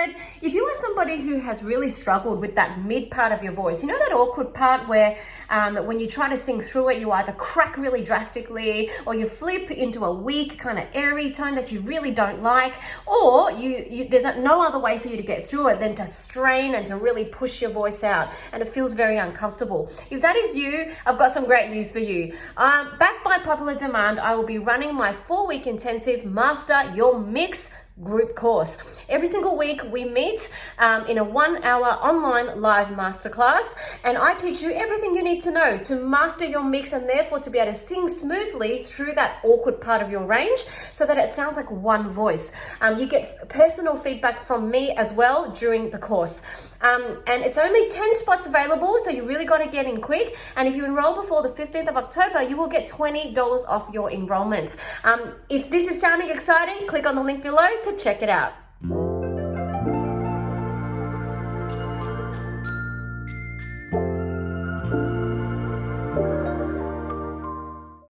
Songbird, if you are somebody who has really struggled with that mid part of your voice, you know that awkward part where when you try to sing through it, you either crack really drastically or you flip into a weak kind of airy tone that you really don't like, or there's no other way for you to get through it than to strain and to really push your voice out, and it feels very uncomfortable. If that is you, I've got some great news for you. Backed by popular demand, I will be running my 4-week intensive Master Your Mix group course. Every single week we meet in a 1-hour online live masterclass, and I teach you everything you need to know to master your mix and therefore to be able to sing smoothly through that awkward part of your range so that it sounds like one voice. You get personal feedback from me as well during the course. And it's only 10 spots available, so you really got to get in quick. And if you enroll before the 15th of October, you will get $20 off your enrollment. If this is sounding exciting, click on the link below to check it out.